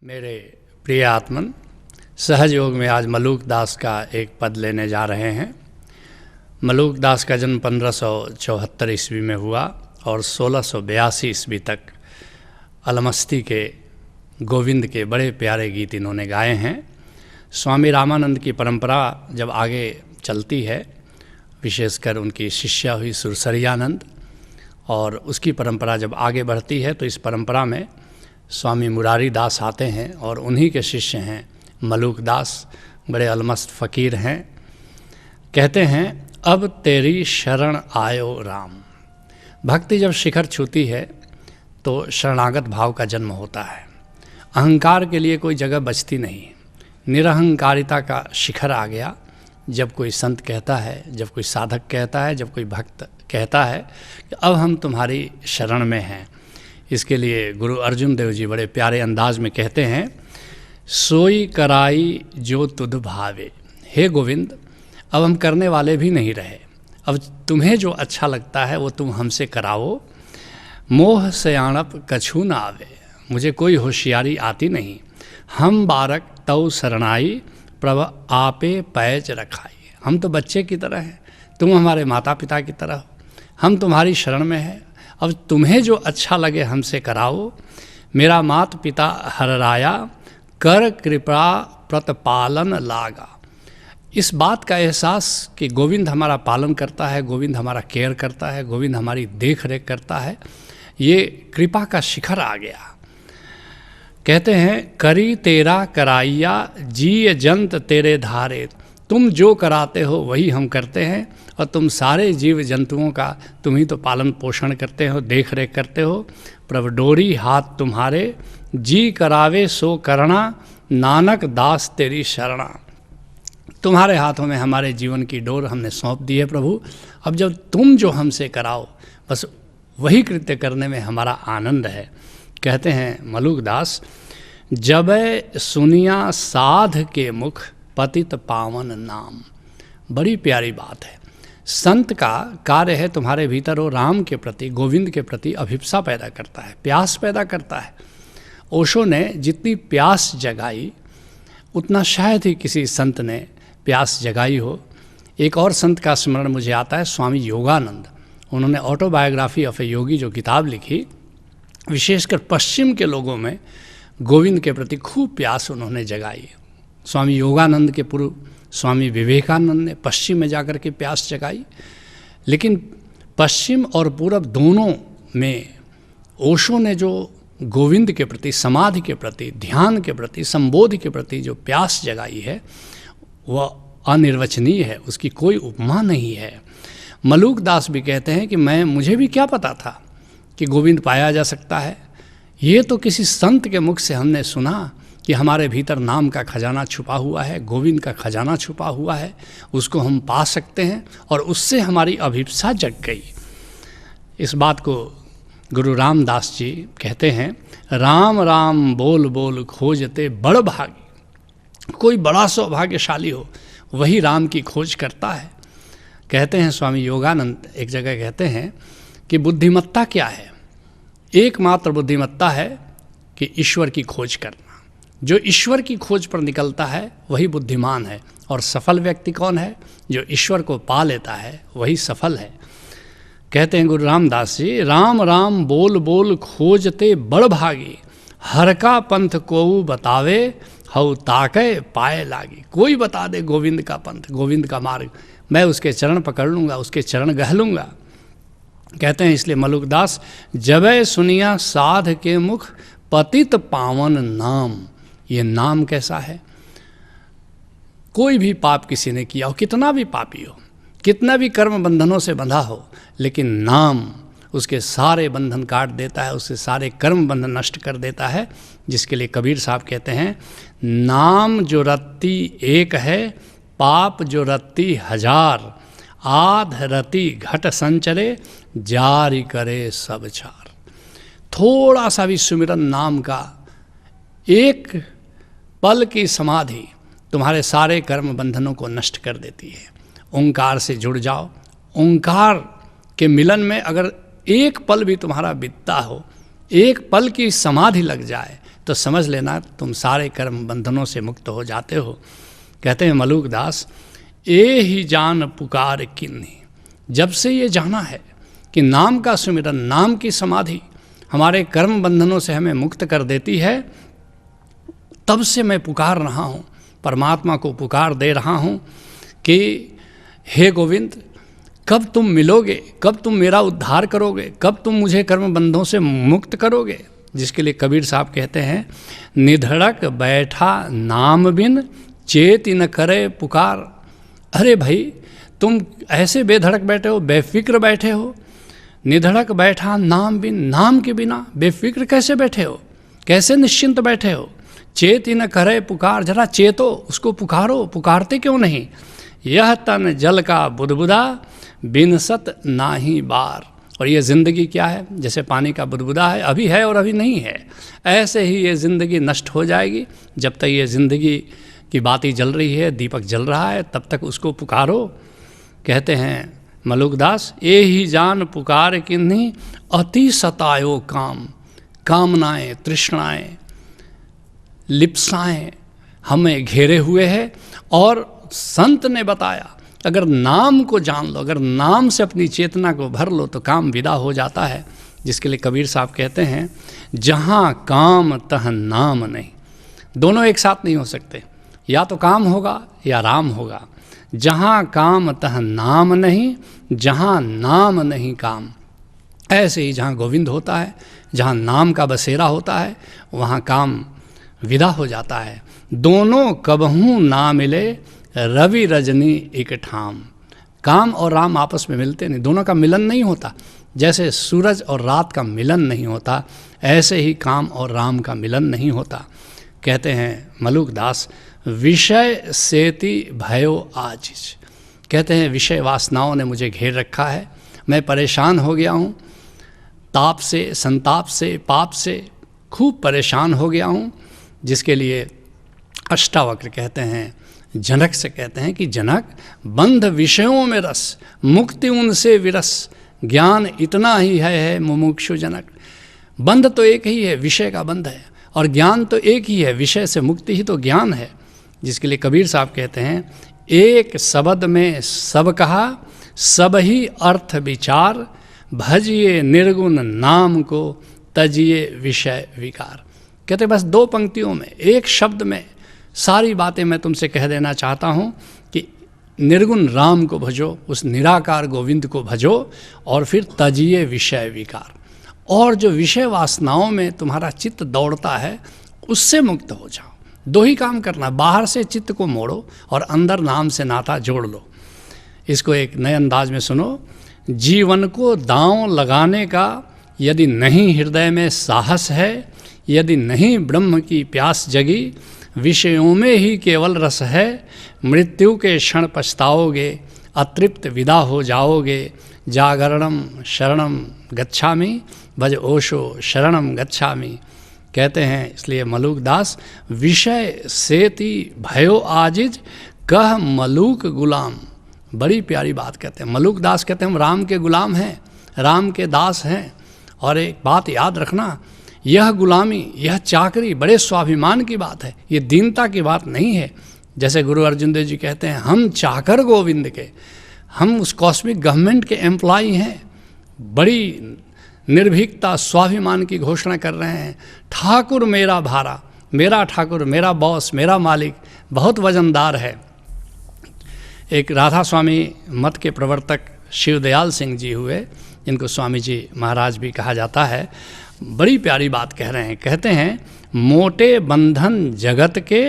मेरे प्रिय आत्मन, सहज योग में आज मलूक दास का एक पद लेने जा रहे हैं। मलूक दास का जन्म 1574 ईस्वी में हुआ और 1682 ईस्वी तक अलमस्ती के गोविंद के बड़े प्यारे गीत इन्होंने गाए हैं। स्वामी रामानंद की परंपरा जब आगे चलती है, विशेषकर उनकी शिष्या हुई सुरसरियानंद, और उसकी परंपरा जब आगे बढ़ती है तो इस परंपरा में स्वामी मुरारी दास आते हैं और उन्हीं के शिष्य हैं मलूक दास। बड़े अलमस्त फ़कीर हैं। कहते हैं, अब तेरी शरण आयो राम। भक्ति जब शिखर छूती है तो शरणागत भाव का जन्म होता है। अहंकार के लिए कोई जगह बचती नहीं। निरहंकारिता का शिखर आ गया जब कोई संत कहता है, जब कोई साधक कहता है, जब कोई भक्त कहता है कि अब हम तुम्हारी शरण में हैं। इसके लिए गुरु अर्जुन देव जी बड़े प्यारे अंदाज में कहते हैं, सोई कराई जो तुध भावे। हे गोविंद, अब हम करने वाले भी नहीं रहे। अब तुम्हें जो अच्छा लगता है वो तुम हमसे कराओ। मोह सयाणप कछु न आवे। मुझे कोई होशियारी आती नहीं। हम बारक तव शरणाई प्रभ आपे पैज रखाई। हम तो बच्चे की तरह हैं, तुम हमारे माता पिता की तरह हो। हम तुम्हारी शरण में हैं। अब तुम्हें जो अच्छा लगे हमसे कराओ। मेरा मात पिता हरराया कर कृपा प्रतिपालन लागा। इस बात का एहसास कि गोविंद हमारा पालन करता है, गोविंद हमारा केयर करता है, गोविंद हमारी देख रेख करता है, ये कृपा का शिखर आ गया। कहते हैं, करी तेरा कराइया जी जंत तेरे धारे। तुम जो कराते हो वही हम करते हैं, और तुम सारे जीव जंतुओं का तुम ही तो पालन पोषण करते हो, देख रेख करते हो। प्रभु डोरी हाथ तुम्हारे जी करावे सो करना, नानक दास तेरी शरणा। तुम्हारे हाथों में हमारे जीवन की डोर हमने सौंप दी है प्रभु। अब जब तुम जो हमसे कराओ बस वही कृत्य करने में हमारा आनंद है। कहते हैं मलूक दास, जब सुनिया साध के मुख पतित पावन नाम। बड़ी प्यारी बात है। संत का कार्य है तुम्हारे भीतर वो राम के प्रति, गोविंद के प्रति अभिप्सा पैदा करता है, प्यास पैदा करता है। ओशो ने जितनी प्यास जगाई उतना शायद ही किसी संत ने प्यास जगाई हो। एक और संत का स्मरण मुझे आता है, स्वामी योगानंद। उन्होंने ऑटोबायोग्राफी ऑफ ए योगी जो किताब लिखी, विशेषकर पश्चिम के लोगों में गोविंद के प्रति खूब प्यास उन्होंने जगाई। स्वामी योगानंद के पूर्व स्वामी विवेकानंद ने पश्चिम में जाकर के प्यास जगाई। लेकिन पश्चिम और पूरब दोनों में ओशो ने जो गोविंद के प्रति, समाधि के प्रति, ध्यान के प्रति, संबोधि के प्रति जो प्यास जगाई है वह अनिर्वचनीय है, उसकी कोई उपमा नहीं है। मलूक दास भी कहते हैं कि मुझे भी क्या पता था कि गोविंद पाया जा सकता है। ये तो किसी संत के मुख से हमने सुना कि हमारे भीतर नाम का खजाना छुपा हुआ है, गोविंद का खजाना छुपा हुआ है, उसको हम पा सकते हैं, और उससे हमारी अभिप्सा जग गई। इस बात को गुरु रामदास जी कहते हैं, राम राम बोल बोल खोजते बड़ भागी। कोई बड़ा सौभाग्यशाली हो वही राम की खोज करता है। कहते हैं स्वामी योगानंद एक जगह कहते हैं कि बुद्धिमत्ता क्या है? एकमात्र बुद्धिमत्ता है कि ईश्वर की खोज करना। जो ईश्वर की खोज पर निकलता है वही बुद्धिमान है। और सफल व्यक्ति कौन है? जो ईश्वर को पा लेता है वही सफल है। कहते हैं गुरु रामदास जी, राम राम बोल बोल खोजते बड़ भागी। हर का पंथ को बतावे हऊ ताके पाए लागी। कोई बता दे गोविंद का पंथ, गोविंद का मार्ग, मैं उसके चरण पकड़ लूँगा, उसके चरण गह लूँगा। कहते हैं इसलिए मलूक दास, जबै सुनिया साध के मुख पतित पावन नाम। ये नाम कैसा है? कोई भी पाप किसी ने किया हो, कितना भी पापी हो, कितना भी कर्म बंधनों से बंधा हो, लेकिन नाम उसके सारे बंधन काट देता है, उसके सारे कर्म बंधन नष्ट कर देता है। जिसके लिए कबीर साहब कहते हैं, नाम जो रत्ती एक है, पाप जो रत्ती हजार। आध रति घट संचरे, जारी करे सब छार। थोड़ा सा भी सुमिरन नाम का, एक पल की समाधि तुम्हारे सारे कर्म बंधनों को नष्ट कर देती है। ओंकार से जुड़ जाओ। ओंकार के मिलन में अगर एक पल भी तुम्हारा बीतता हो, एक पल की समाधि लग जाए तो समझ लेना तुम सारे कर्म बंधनों से मुक्त हो जाते हो। कहते हैं मलूक दास, ए ही जान पुकार किन्हीं, जब से ये जाना है कि नाम का सुमिरन, नाम की समाधि हमारे कर्म बंधनों से हमें मुक्त कर देती है, तब से मैं पुकार रहा हूँ, परमात्मा को पुकार दे रहा हूँ कि हे गोविंद, कब तुम मिलोगे, कब तुम मेरा उद्धार करोगे, कब तुम मुझे कर्म बंधों से मुक्त करोगे। जिसके लिए कबीर साहब कहते हैं, निधड़क बैठा नाम बिन चेत न करे पुकार। अरे भाई, तुम ऐसे बेधड़क बैठे हो, बेफिक्र बैठे हो। निधड़क बैठा नाम बिन, नाम के बिना बेफिक्र कैसे बैठे हो, कैसे निश्चिंत बैठे हो। चेत न करे पुकार, जरा चेतो, उसको पुकारो, पुकारते क्यों नहीं। यह तन जल का बुदबुदा बिनसत नाही बार। और ये ज़िंदगी क्या है, जैसे पानी का बुदबुदा है, अभी है और अभी नहीं है, ऐसे ही ये ज़िंदगी नष्ट हो जाएगी। जब तक ये ज़िंदगी की बाती जल रही है, दीपक जल रहा है, तब तक उसको पुकारो। कहते हैं मलूक दास, ए ही जान पुकार किन्हीं अति सतायो काम। कामनाएं, तृष्णाएं, लिप्साएं हमें घेरे हुए हैं। और संत ने बताया, अगर नाम को जान लो, अगर नाम से अपनी चेतना को भर लो तो काम विदा हो जाता है। जिसके लिए कबीर साहब कहते हैं, जहाँ काम तह नाम नहीं। दोनों एक साथ नहीं हो सकते, या तो काम होगा या राम होगा। जहाँ काम तह नाम नहीं, जहाँ नाम नहीं काम। ऐसे ही जहाँ गोविंद होता है, जहाँ नाम का बसेरा होता है, वहाँ काम विदा हो जाता है। दोनों कबहू ना मिले रवि रजनी एक ठाम। काम और राम आपस में मिलते नहीं, दोनों का मिलन नहीं होता। जैसे सूरज और रात का मिलन नहीं होता, ऐसे ही काम और राम का मिलन नहीं होता। कहते हैं मलूक दास, विषय सेति भयो आजिज। कहते हैं विषय वासनाओं ने मुझे घेर रखा है, मैं परेशान हो गया हूँ, ताप से, संताप से, पाप से खूब परेशान हो गया हूँ। जिसके लिए अष्टावक्र कहते हैं, जनक से कहते हैं कि जनक, बंध विषयों में रस, मुक्ति उनसे विरस, ज्ञान इतना ही है मुमुक्षु जनक। बंध तो एक ही है, विषय का बंध है, और ज्ञान तो एक ही है, विषय से मुक्ति ही तो ज्ञान है। जिसके लिए कबीर साहब कहते हैं, एक शब्द में सब कहा, सब ही अर्थ विचार, भजिए निर्गुण नाम को, तजिए विषय विकार। कहते बस दो पंक्तियों में, एक शब्द में सारी बातें मैं तुमसे कह देना चाहता हूँ कि निर्गुण राम को भजो, उस निराकार गोविंद को भजो, और फिर तजिए विषय विकार। और जो विषय वासनाओं में तुम्हारा चित्त दौड़ता है, उससे मुक्त हो जाओ। दो ही काम करना, बाहर से चित्त को मोड़ो और अंदर नाम से नाता जोड़ लो। इसको एक नए अंदाज में सुनो। जीवन को दांव लगाने का यदि नहीं हृदय में साहस है, यदि नहीं ब्रह्म की प्यास जगी, विषयों में ही केवल रस है, मृत्यु के क्षण पछताओगे, अतृप्त विदा हो जाओगे। जागरणम शरणम गच्छामि, भज ओशो शरणम गच्छामि। कहते हैं इसलिए मलूक दास, विषय सेति भयो आजिज, कह मलूक गुलाम। बड़ी प्यारी बात कहते हैं मलूक दास। कहते हैं हम राम के गुलाम हैं, राम के दास हैं। और एक बात याद रखना, यह गुलामी, यह चाकरी बड़े स्वाभिमान की बात है, ये दीनता की बात नहीं है। जैसे गुरु अर्जुन देव जी कहते हैं, हम चाकर गोविंद के, हम उस कॉस्मिक गवर्नमेंट के एम्प्लॉई हैं। बड़ी निर्भीकता, स्वाभिमान की घोषणा कर रहे हैं। ठाकुर मेरा भारा, मेरा ठाकुर, मेरा बॉस, मेरा मालिक बहुत वजनदार है। एक राधा स्वामी मत के प्रवर्तक शिवदयाल सिंह जी हुए, जिनको स्वामी जी महाराज भी कहा जाता है, बड़ी प्यारी बात कह रहे हैं। कहते हैं, मोटे बंधन जगत के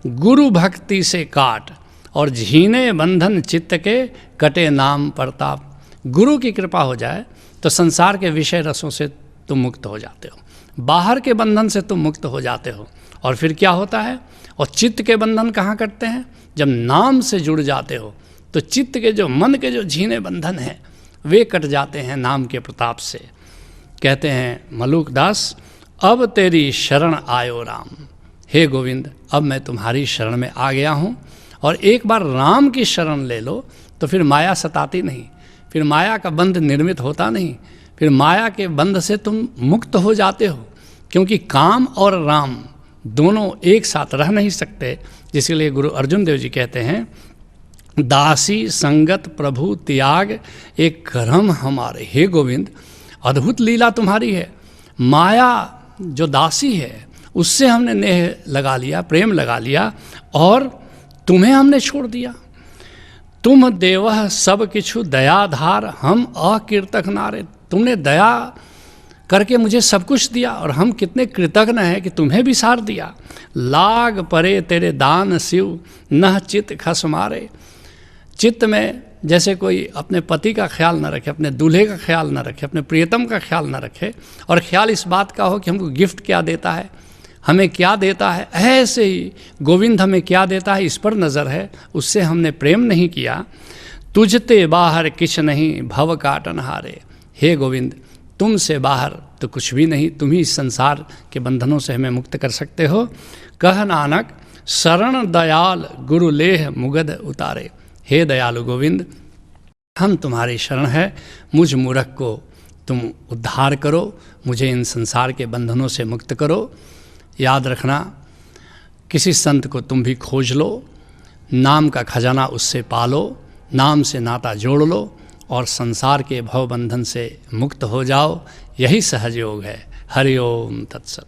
गुरु भक्ति से काट, और झीने बंधन चित्त के कटे नाम प्रताप। गुरु की कृपा हो जाए तो संसार के विषय रसों से तुम मुक्त हो जाते हो, बाहर के बंधन से तुम मुक्त हो जाते हो। और फिर क्या होता है, और चित्त के बंधन कहाँ कटते हैं, जब नाम से जुड़ जाते हो तो चित्त के जो, मन के जो झीने बंधन हैं वे कट जाते हैं नाम के प्रताप से। कहते हैं मलूक दास, अब तेरी शरण आयो राम। हे गोविंद, अब मैं तुम्हारी शरण में आ गया हूँ। और एक बार राम की शरण ले लो तो फिर माया सताती नहीं, फिर माया का बंध निर्मित होता नहीं, फिर माया के बंध से तुम मुक्त हो जाते हो। क्योंकि काम और राम दोनों एक साथ रह नहीं सकते। जिसके लिए गुरु अर्जुन देव जी कहते हैं, दासी संगत प्रभु त्याग एक कर्म हमारे। हे गोविंद, अद्भुत लीला तुम्हारी है। माया जो दासी है उससे हमने नेह लगा लिया, प्रेम लगा लिया, और तुम्हें हमने छोड़ दिया। तुम देवः सब किछु दयाधार, हम अकीर्तक नारे। तुमने दया करके मुझे सब कुछ दिया और हम कितने कृतज्ञ हैं कि तुम्हें भी सार दिया। लाग परे तेरे दान शिव, नह चित खस मारे। चित्त में जैसे कोई अपने पति का ख्याल न रखे, अपने दूल्हे का ख्याल न रखे, अपने प्रियतम का ख्याल न रखे, और ख्याल इस बात का हो कि हमको गिफ्ट क्या देता है, हमें क्या देता है, ऐसे ही गोविंद हमें क्या देता है इस पर नज़र है, उससे हमने प्रेम नहीं किया। तुझते बाहर किछ नहीं भव काटन हारे। हे गोविंद, तुमसे बाहर तो कुछ भी नहीं, तुम ही इस संसार के बंधनों से हमें मुक्त कर सकते हो। कह नानक शरण दयाल गुरु लेह मुगध उतारे। हे दयालु गोविंद, हम तुम्हारी शरण है, मुझ मूर्ख को तुम उद्धार करो, मुझे इन संसार के बंधनों से मुक्त करो। याद रखना, किसी संत को तुम भी खोज लो, नाम का खजाना उससे पालो, नाम से नाता जोड़ लो और संसार के भव बंधन से मुक्त हो जाओ। यही सहज योग है। हरि ओम तत्सत।